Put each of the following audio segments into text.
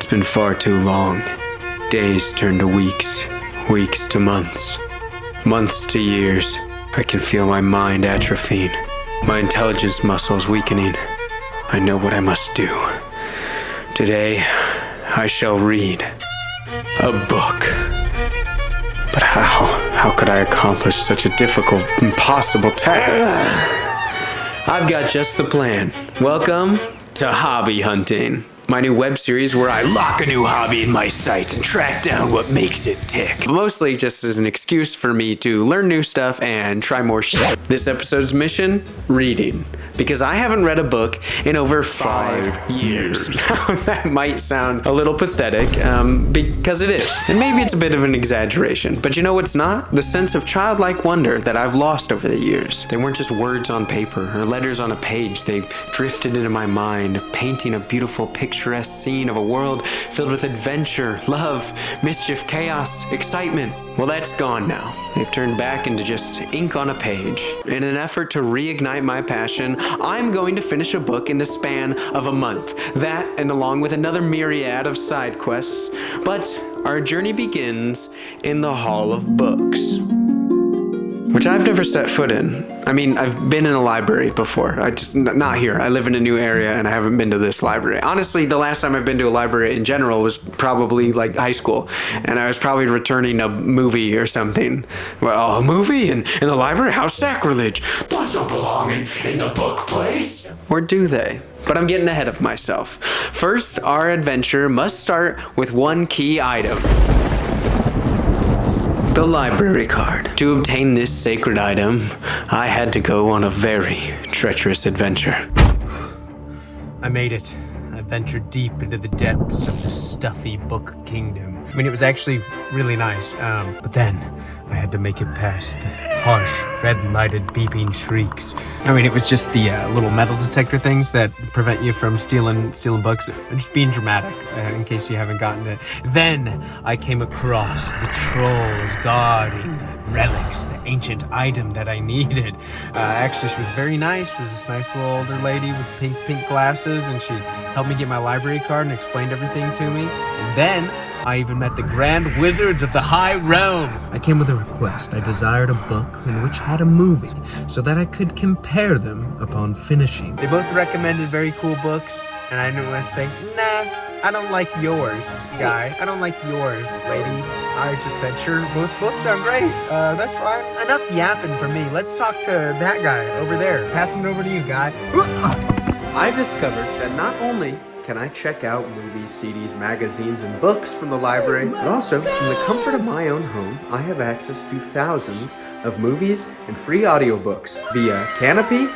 It's been far too long. Days turn to weeks, weeks to months, months to years. I can feel my mind atrophying, my intelligence muscles weakening. I know what I must do. Today, I shall read a book. But how could I accomplish such a difficult, impossible task? I've got just the plan. Welcome to Hobby Hunting, my new web series where I lock a new hobby in my sights and track down what makes it tick. Mostly just as an excuse for me to learn new stuff and try more shit. This episode's mission? Reading. Because I haven't read a book in over 5 years. That might sound a little pathetic, because it is. And maybe it's a bit of an exaggeration, but you know what's not? The sense of childlike wonder that I've lost over the years. They weren't just words on paper or letters on a page. They drifted into my mind, painting a beautiful, picturesque scene of a world filled with adventure, love, mischief, chaos, excitement. Well, that's gone now. They've turned back into just ink on a page. In an effort to reignite my passion, I'm going to finish a book in the span of a month. That, and along with another myriad of side quests. But our journey begins in the Hall of Books, which I've never set foot in. I mean, I've been in a library before. Not here. I live in a new area and I haven't been to this library. Honestly, the last time I've been to a library in general was probably like high school. And I was probably returning a movie or something. Well, a movie in the library? How sacrilege. Those don't belong in the book place. Or do they? But I'm getting ahead of myself. First, our adventure must start with one key item. The library card. To obtain this sacred item, I had to go on a very treacherous adventure. I made it. I ventured deep into the depths of the stuffy book kingdom. I mean, it was actually really nice, but then I had to make it past the harsh, red-lighted, beeping shrieks. I mean, it was just the little metal detector things that prevent you from stealing books. I'm just being dramatic, in case you haven't gotten it. Then I came across the trolls guarding the relics, the ancient item that I needed. Actually, she was very nice. She was this nice little older lady with pink glasses, and she helped me get my library card and explained everything to me. And then I even met the Grand Wizards of the High Realms. I came with a request. I desired a book in which had a movie so that I could compare them upon finishing. They both recommended very cool books, and I knew I was saying, nah, I don't like yours, guy. I don't like yours, lady. I just said, sure, both sound great. That's fine. Enough yapping for me. Let's talk to that guy over there. Passing it over to you, guy. I discovered that not only can I check out movies, CDs, magazines, and books from the library, but also, from the comfort of my own home, I have access to thousands of movies and free audiobooks via Canopy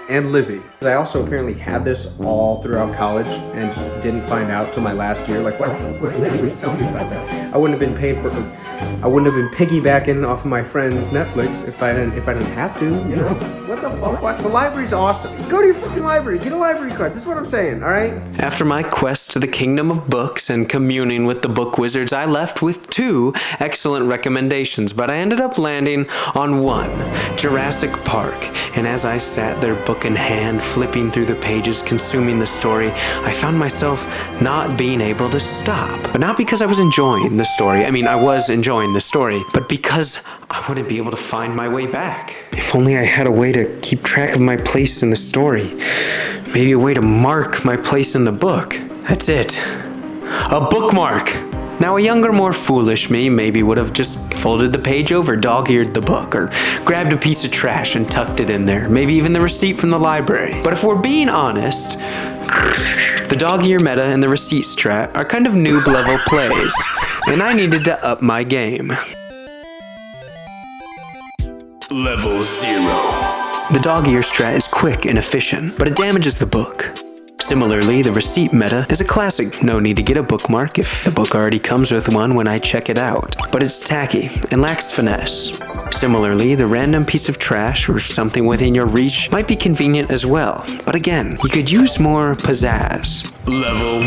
and Libby. I also apparently had this all throughout college and just didn't find out till my last year. Like, what? Tell me about that. I wouldn't have been piggybacking off of my friend's Netflix if I didn't have to. You know? What the fuck? What? The library's awesome. Go to your fucking library. Get a library card. This is what I'm saying, all right? After my quest to the kingdom of books and communing with the book wizards, I left with 2 excellent recommendations, but I ended up landing on one, Jurassic Park. And as I sat there, book in hand, flipping through the pages, consuming the story, I found myself not being able to stop. But not because I was enjoying the story. I mean, I was enjoying the story, but because I wouldn't be able to find my way back. If only I had a way to keep track of my place in the story. Maybe a way to mark my place in the book. That's it. A bookmark! Now, a younger, more foolish me maybe would have just folded the page over, dog-eared the book, or grabbed a piece of trash and tucked it in there. Maybe even the receipt from the library. But if we're being honest, the dog-ear meta and the receipt strat are kind of noob-level plays, and I needed to up my game. Level 0. The dog-ear strat is quick and efficient, but it damages the book. Similarly, the receipt meta is a classic. No need to get a bookmark if the book already comes with one when I check it out. But it's tacky and lacks finesse. Similarly, the random piece of trash or something within your reach might be convenient as well. But again, you could use more pizzazz. Level 1,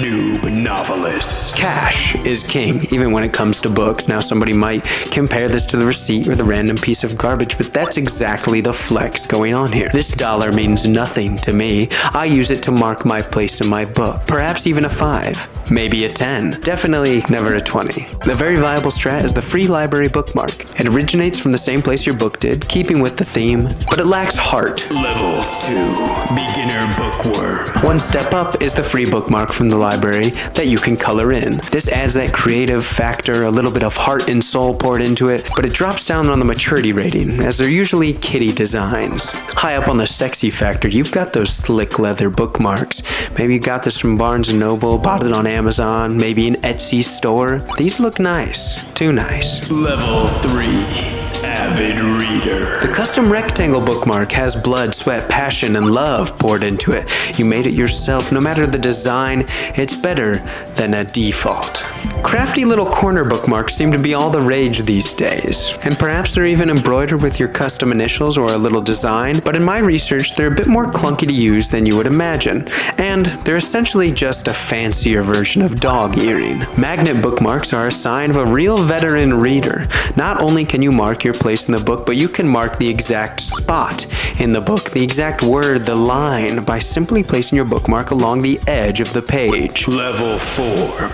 Noob Novelist. Cash is king, even when it comes to books. Now somebody might compare this to the receipt or the random piece of garbage, but that's exactly the flex going on here. This dollar means nothing to me. I use it to mark my place in my book. Perhaps even a 5, maybe a 10. Definitely never a 20. The very viable strat is the free library bookmark. It originates from the same place your book did, keeping with the theme, but it lacks heart. Level 2, Beginner Bookworm. One step up is the free bookmark from the library that you can color in. This adds that creative factor, a little bit of heart and soul poured into it, but it drops down on the maturity rating, as they're usually kiddie designs. High up on the sexy factor, you've got those slick leather bookmarks. Maybe you got this from Barnes & Noble, bought it on Amazon, maybe an Etsy store. These look nice. Too nice. Level 3. Avid reader. The custom rectangle bookmark has blood, sweat, passion, and love poured into it. You made it yourself. No matter the design, it's better than a default. Crafty little corner bookmarks seem to be all the rage these days, and perhaps they're even embroidered with your custom initials or a little design, but in my research they're a bit more clunky to use than you would imagine, and they're essentially just a fancier version of dog earing. Magnet bookmarks are a sign of a real veteran reader. Not only can you mark your place in the book, but you can mark the exact spot in the book, the exact word, the line, by simply placing your bookmark along the edge of the page. Level 4,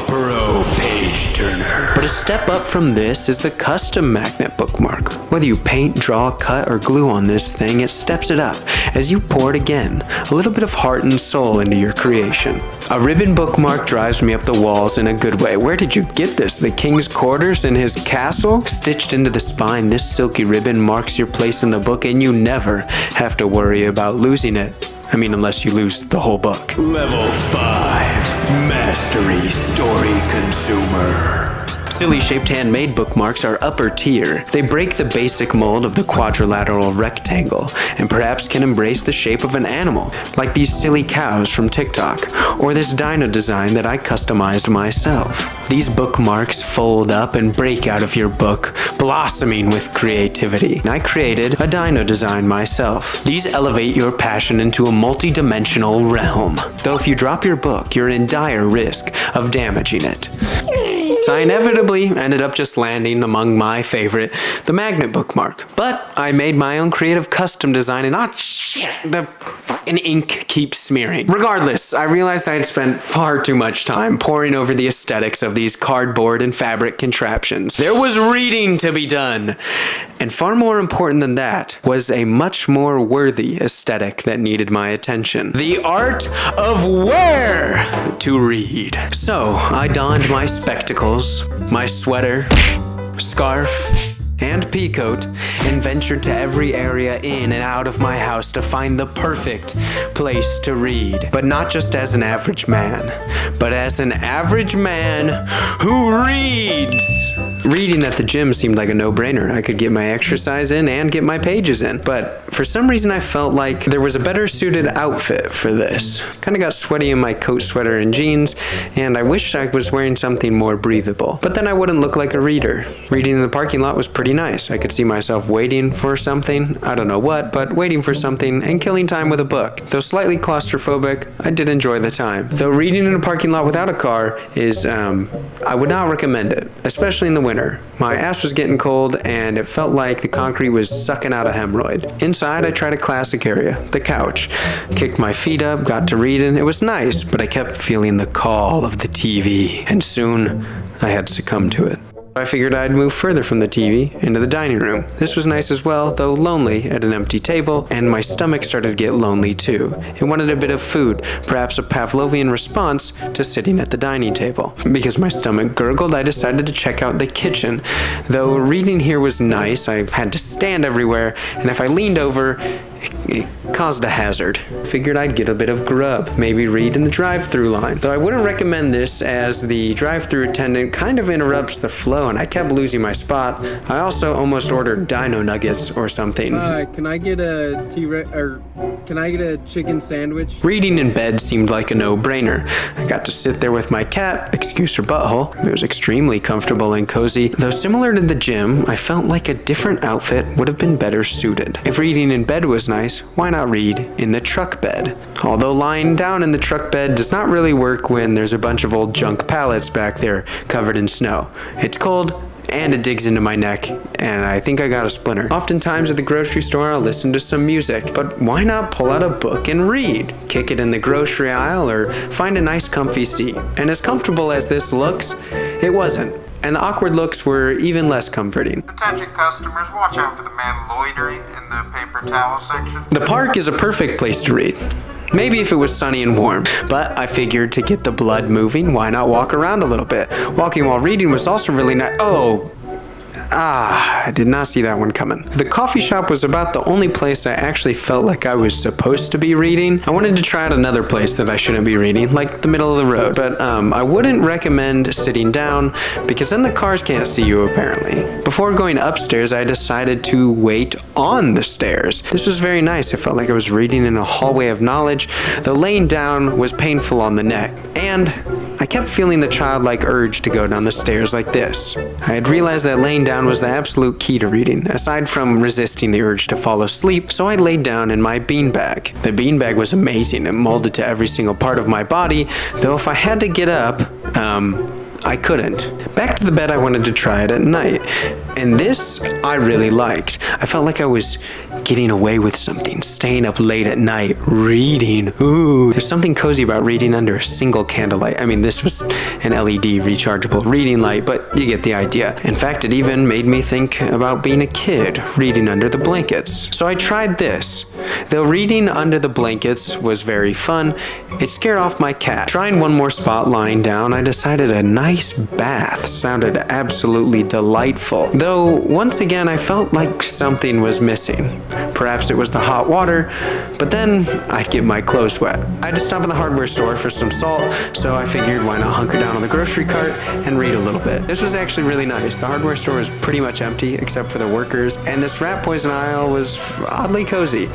Pro Page Turner. But a step up from this is the custom magnet bookmark. Whether you paint, draw, cut, or glue on this thing, it steps it up as you pour it again, a little bit of heart and soul into your creation. A ribbon bookmark drives me up the walls in a good way. Where did you get this? The king's quarters in his castle? Stitched into the spine, this silky ribbon marks your place in the book, and you never have to worry about losing it. I mean, unless you lose the whole book. Level 5, Mastery Story Consumer. Silly-shaped handmade bookmarks are upper tier. They break the basic mold of the quadrilateral rectangle, and perhaps can embrace the shape of an animal, like these silly cows from TikTok, or this dino design that I customized myself. These bookmarks fold up and break out of your book, blossoming with creativity. I created a dino design myself. These elevate your passion into a multi-dimensional realm, though if you drop your book, you're in dire risk of damaging it. So I inevitably ended up just landing among my favorite, the magnet bookmark. But I made my own creative custom design, and the fucking ink keeps smearing. Regardless, I realized I had spent far too much time poring over the aesthetics of these cardboard and fabric contraptions. There was reading to be done. And far more important than that was a much more worthy aesthetic that needed my attention. The art of where to read. So I donned my spectacles, my sweater, scarf, and peacoat, and ventured to every area in and out of my house to find the perfect place to read. But not just as an average man, but as an average man who reads. Reading at the gym seemed like a no-brainer. I could get my exercise in and get my pages in. But for some reason I felt like there was a better suited outfit for this. Kinda got sweaty in my coat, sweater, and jeans, and I wished I was wearing something more breathable. But then I wouldn't look like a reader. Reading in the parking lot was pretty nice. I could see myself waiting for something, I don't know what, but waiting for something and killing time with a book. Though slightly claustrophobic, I did enjoy the time. Though reading in a parking lot without a car is, I would not recommend it, especially in the winter. My ass was getting cold and it felt like the concrete was sucking out a hemorrhoid. Inside, I tried a classic area, the couch. Kicked my feet up, got to reading. It was nice, but I kept feeling the call of the TV, and soon I had succumbed to it. I figured I'd move further from the TV into the dining room. This was nice as well, though lonely at an empty table, and my stomach started to get lonely too. It wanted a bit of food, perhaps a Pavlovian response to sitting at the dining table. Because my stomach gurgled, I decided to check out the kitchen. Though reading here was nice, I had to stand everywhere, and if I leaned over, it caused a hazard. Figured I'd get a bit of grub, maybe read in the drive-thru line. Though I wouldn't recommend this, as the drive-thru attendant kind of interrupts the flow and I kept losing my spot. I also almost ordered dino nuggets or something. Can I get a chicken sandwich? Reading in bed seemed like a no-brainer. I got to sit there with my cat, excuse her butthole. It was extremely comfortable and cozy. Though similar to the gym, I felt like a different outfit would have been better suited. If reading in bed was nice, why not not read in the truck bed? Although lying down in the truck bed does not really work when there's a bunch of old junk pallets back there covered in snow. It's cold, and it digs into my neck, and I think I got a splinter. Oftentimes at the grocery store, I'll listen to some music, but why not pull out a book and read? Kick it in the grocery aisle or find a nice comfy seat. And as comfortable as this looks, it wasn't. And the awkward looks were even less comforting. Attention customers, watch out for the man loitering in the paper towel section. The park is a perfect place to read. Maybe if it was sunny and warm, but I figured to get the blood moving, why not walk around a little bit? Walking while reading was also really nice. I did not see that one coming. The coffee shop was about the only place I actually felt like I was supposed to be reading. I wanted to try out another place that I shouldn't be reading, like the middle of the road. But I wouldn't recommend sitting down because then the cars can't see you apparently. Before going upstairs, I decided to wait on the stairs. This was very nice. It felt like I was reading in a hallway of knowledge. The laying down was painful on the neck, and I kept feeling the childlike urge to go down the stairs like this. I had realized that laying down was the absolute key to reading, aside from resisting the urge to fall asleep, so I laid down in my beanbag. The beanbag was amazing. It molded to every single part of my body, though if I had to get up, I couldn't. Back to the bed, I wanted to try it at night. And this, I really liked. I felt like I was getting away with something, staying up late at night, reading. Ooh, there's something cozy about reading under a single candlelight. I mean, this was an LED rechargeable reading light, but you get the idea. In fact, it even made me think about being a kid, reading under the blankets. So I tried this. Though reading under the blankets was very fun, it scared off my cat. Trying one more spot lying down, I decided a nice bath sounded absolutely delightful. Though, once again, I felt like something was missing. Perhaps it was the hot water, but then I'd get my clothes wet. I had to stop in the hardware store for some salt, so I figured why not hunker down on the grocery cart and read a little bit. This was actually really nice. The hardware store was pretty much empty except for the workers, and this rat poison aisle was oddly cozy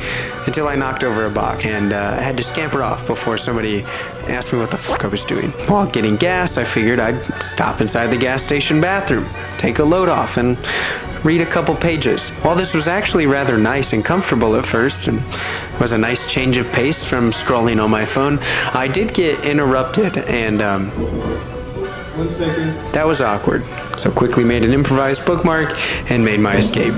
until I knocked over a box and had to scamper off before somebody asked me what the fuck I was doing. While getting gas, I figured I'd stop inside the gas station bathroom, take a load off, and read a couple pages. While this was actually rather nice and comfortable at first, and was a nice change of pace from scrolling on my phone, I did get interrupted, and 1 second. that was awkward. So quickly made an improvised bookmark and made my escape.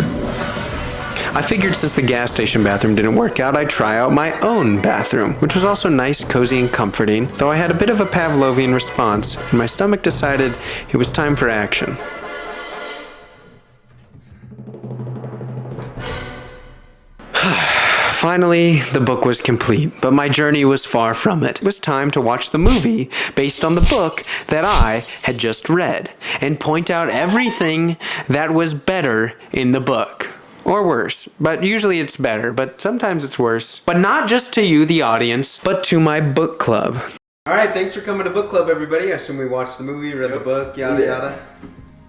I figured since the gas station bathroom didn't work out, I'd try out my own bathroom, which was also nice, cozy, and comforting, though I had a bit of a Pavlovian response, and my stomach decided it was time for action. Finally, the book was complete, but my journey was far from it. It was time to watch the movie based on the book that I had just read, and point out everything that was better in the book. Or worse, but usually it's better, but sometimes it's worse. But not just to you, the audience, but to my book club. Alright, thanks for coming to book club, everybody. I assume we watched the movie, read the book, yada yada.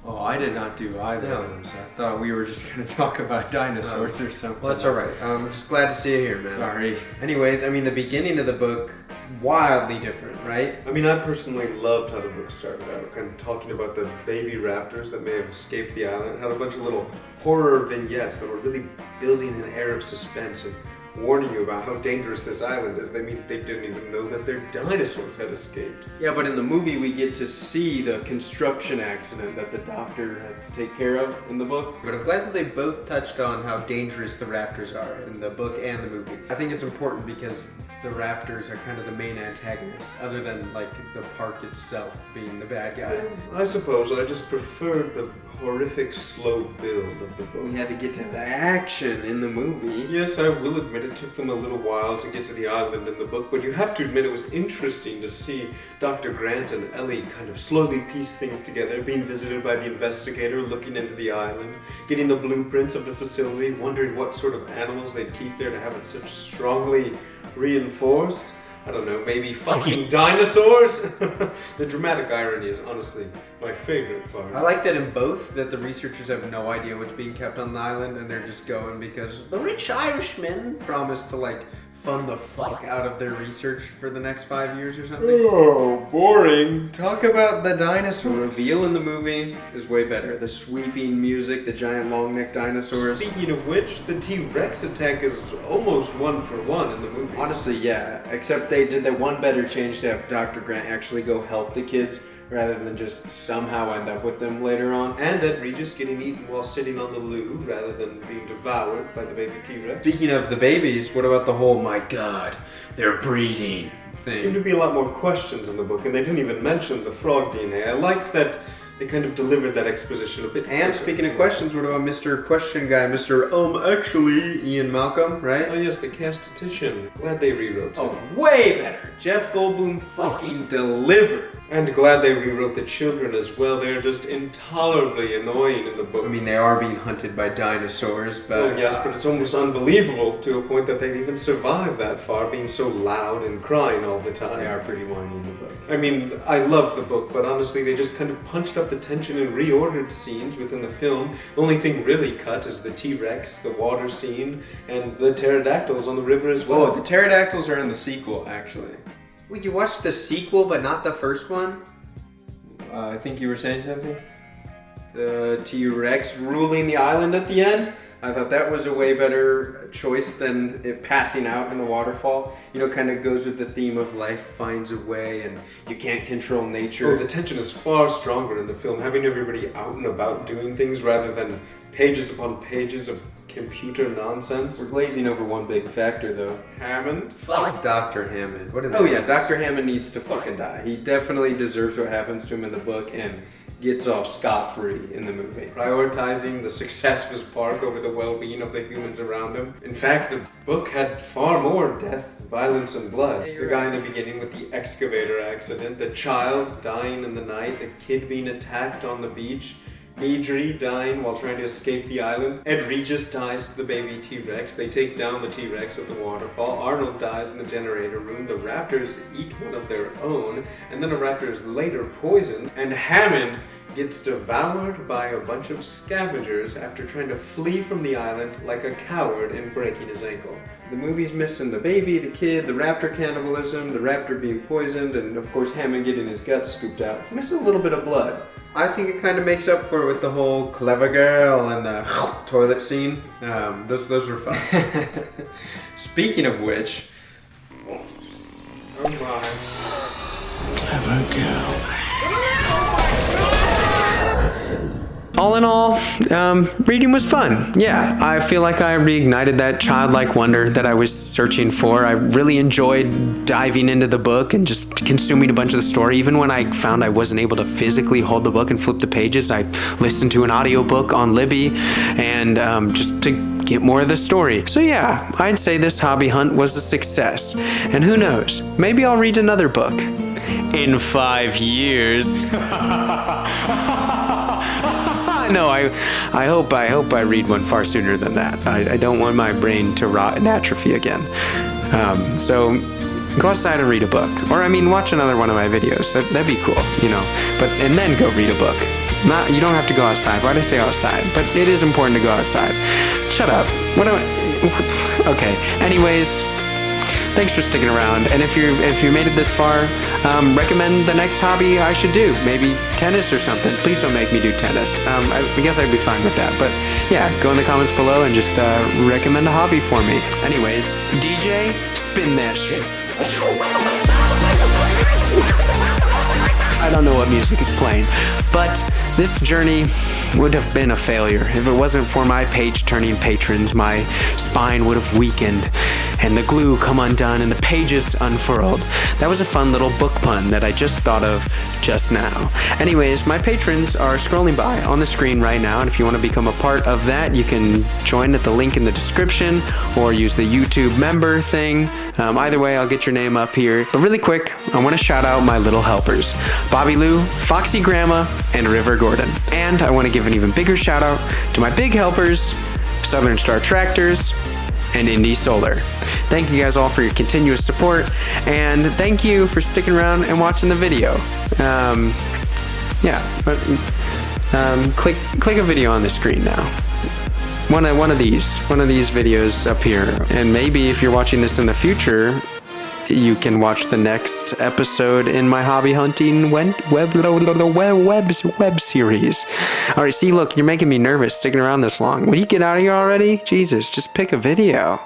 Oh, I did not do either of those. I thought we were just going to talk about dinosaurs or something. Well, that's alright. I'm just glad to see you here, man. Sorry. Anyways, I mean, the beginning of the book, wildly different, right? I mean, I personally loved how the book started out, kind of talking about the baby raptors that may have escaped the island. It had a bunch of little horror vignettes that were really building an air of suspense and warning you about how dangerous this island is. They didn't even know that their dinosaurs had escaped. Yeah, but in the movie we get to see the construction accident that the doctor has to take care of in the book. But I'm glad that they both touched on how dangerous the raptors are in the book and the movie. I think it's important because the raptors are kind of the main antagonist, other than like the park itself being the bad guy. I suppose I just preferred the horrific slow build of the book. We had to get to the action in the movie. Yes, I will admit it took them a little while to get to the island in the book, but you have to admit it was interesting to see Dr. Grant and Ellie kind of slowly piece things together, being visited by the investigator, looking into the island, getting the blueprints of the facility, wondering what sort of animals they'd keep there to have it such strongly reinforced. I don't know, maybe fucking dinosaurs? The dramatic irony is honestly my favorite part. I like that in both, that the researchers have no idea what's being kept on the island and they're just going because the rich Irishmen promised to like fund the fuck out of their research for the next 5 years or something. Oh, boring. Talk about the dinosaur. The reveal in the movie is way better. The sweeping music, the giant long-necked dinosaurs. Speaking of which, the T-Rex attack is almost 1-for-1 in the movie. Honestly, yeah. Except they did that one better change to have Dr. Grant actually go help the kids rather than just somehow end up with them later on. And Ed Regis getting eaten while sitting on the loo rather than being devoured by the baby T-Rex. Speaking of the babies, what about the whole, my god, they're breeding There thing? seemed to be a lot more questions in the book, and they didn't even mention the frog DNA. I liked that they kind of delivered that exposition a bit. And quicker. speaking of questions, what about Mr. Question Guy, Mr. Actually, Ian Malcolm, right? Oh yes, the castitician. Glad they rewrote him. Oh, way better. Jeff Goldblum fucking delivered. And glad they rewrote the children as well. They're just intolerably annoying in the book. I mean, they are being hunted by dinosaurs, but... Well, yes, but it's almost unbelievable to a point that they'd even survive that far, being so loud and crying all the time. They are pretty whiny in the book. I mean, I love the book, but honestly, they just kind of punched up the tension and reordered scenes within the film. The only thing really cut is the T-Rex, the water scene, and the pterodactyls on the river as well. Oh, the pterodactyls are in the sequel, actually. Wait, you watched the sequel, but not the first one? I think you were saying something? The T-Rex ruling the island at the end? I thought that was a way better choice than it passing out in the waterfall. You know, kind of goes with the theme of life finds a way and you can't control nature. Oh, the tension is far stronger in the film, having everybody out and about doing things rather than pages upon pages of computer nonsense. We're glazing over one big factor, though. Hammond? Fuck Dr. Hammond. What Oh, yeah, Dr. Hammond needs to fucking die. He definitely deserves what happens to him in the book and gets off scot-free in the movie. Prioritizing the success of his park over the well-being of the humans around him. In fact, the book had far more death, violence, and blood. Yeah, The guy in the beginning with the excavator accident, the child dying in the night, the kid being attacked on the beach, Deidre dying while trying to escape the island. Ed Regis dies to the baby T-Rex. They take down the T-Rex at the waterfall. Arnold dies in the generator room. The raptors eat one of their own, and then a raptor is later poisoned. And Hammond gets devoured by a bunch of scavengers after trying to flee from the island like a coward and breaking his ankle. The movie's missing the baby, the kid, the raptor cannibalism, the raptor being poisoned, and of course Hammond getting his guts scooped out. It's missing a little bit of blood. I think it kind of makes up for it with the whole clever girl and the toilet scene. Those were fun. Speaking of which... Oh my. Clever girl. All in all, reading was fun. Yeah, I feel like I reignited that childlike wonder that I was searching for. I really enjoyed diving into the book and just consuming a bunch of the story. Even when I found I wasn't able to physically hold the book and flip the pages, I listened to an audiobook on Libby and just to get more of the story. So yeah, I'd say this hobby hunt was a success. And who knows, maybe I'll read another book in 5 years. No, I hope I read one far sooner than that. I don't want my brain to rot and atrophy again. So go outside and read a book, or watch another one of my videos. That'd be cool, you know. And then go read a book. You don't have to go outside. Why'd I say outside? But it is important to go outside. Shut up. Okay. Anyways. Thanks for sticking around, and if you made it this far, recommend the next hobby I should do. Maybe tennis or something. Please don't make me do tennis. I guess I'd be fine with that. But yeah, go in the comments below and just recommend a hobby for me. Anyways, DJ, spin that shit. I don't know what music is playing, but this journey would have been a failure. If it wasn't for my page-turning patrons, my spine would have weakened and the glue come undone and the pages unfurled. That was a fun little book pun that I just thought of just now. Anyways, my patrons are scrolling by on the screen right now, and if you want to become a part of that, you can join at the link in the description or use the YouTube member thing. Either way, I'll get your name up here. But really quick, I want to shout out my little helpers, Bobby Lou, Foxy Grandma, and River Gordon. And I want to give an even bigger shout out to my big helpers, Southern Star Tractors, and Indy Solar. Thank you guys all for your continuous support, and thank you for sticking around and watching the video. Click a video on the screen now. one of these videos up here. And maybe if you're watching this in the future, you can watch the next episode in my hobby hunting web series. All right, see, look, you're making me nervous sticking around this long. Will you get out of here already? Jesus, just pick a video.